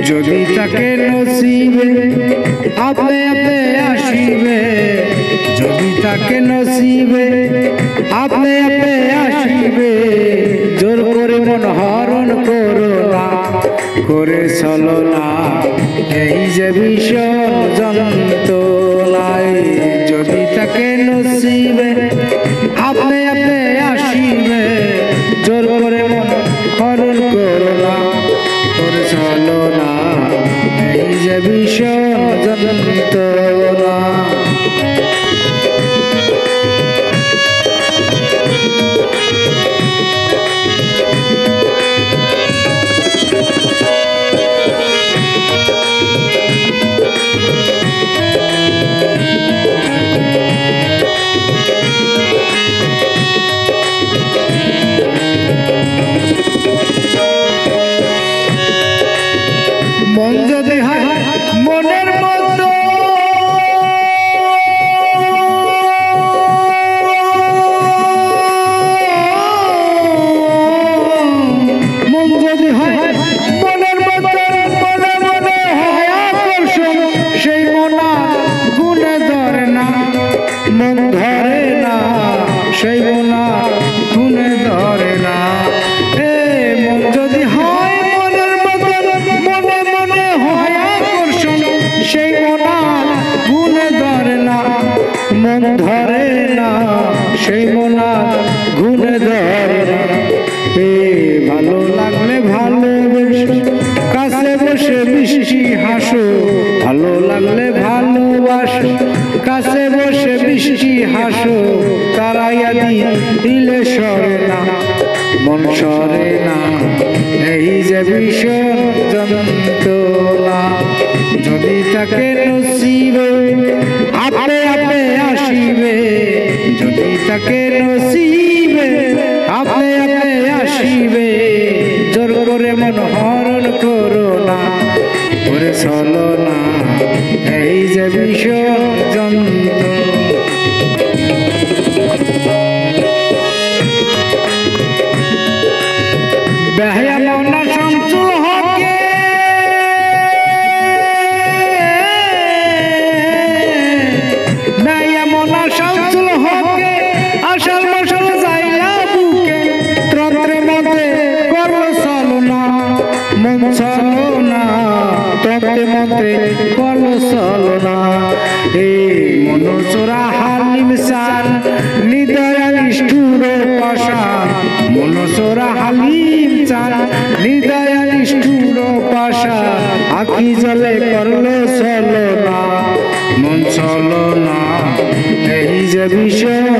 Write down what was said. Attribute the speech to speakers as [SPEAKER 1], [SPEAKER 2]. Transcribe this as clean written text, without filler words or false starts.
[SPEAKER 1] যদি তাকে নসিবে আপে আপে আসিবে, যদি তাকে নসিবে আপে আপে আসিবে। জোর করে মন হরণ করো না, করে চলো না এই যে ভীষণ যন্ত্রণায়। যদি তাকে নসিবে আপে আপে আসিবে, জোর করে মন হরণ করো না, করে চলো না এই যে ভীষণ যন্ত্রণা। মন যদি হয় মনের মতো, মন যদি হয় মনের মতো, মনে মনে হয় আকর্ষণ, সেই মনা গুণে ধরে না, মন ধরে না, সেই মনা গুণে ধরে না। মন যদি হয় মনের মতো, মনে মনে হয় আকর্ষণ, সেই মনা গুণে ধরে না, মন ধরে না, সেই মনা গুণে ধরে না। ভালো লাগলে ভালোবেসো, কাছে বসে মিষ্টি হাসো, ভালো লাগলে ভালোবাসো, কাছে বসে মিষ্টি হাসো। তারাইয়া দিলে সরে না, মন সরে না এই যে ভীষণ যন্ত্রণা। যদি তাকে নসিবে আপে আপে আসিবে, যদি তাকে নসিবে আপে আপে আসিবে। জোর করে মন হরণ করো না, করে চলো না এই যে ভীষণ যন্ত্রণা। বেহায়া মনা শামসুল হকে, বেহায়া মনা শামসুল হকে, আশাল মশাল যাইলা বুকে, তন্ত্রে মতে করলো চলো না, মন চলো না, তন্ত্রে মতে করলো চলো না। মন চোরা হালিম চান, হৃদয়া নিষ্ঠুর পাষাণ, মন চোরা হালিম চান, হৃদয়া নিষ্ঠুর পাষাণ। আখি জলে করলো চলো না, মন চলো না এই যে ভীষণ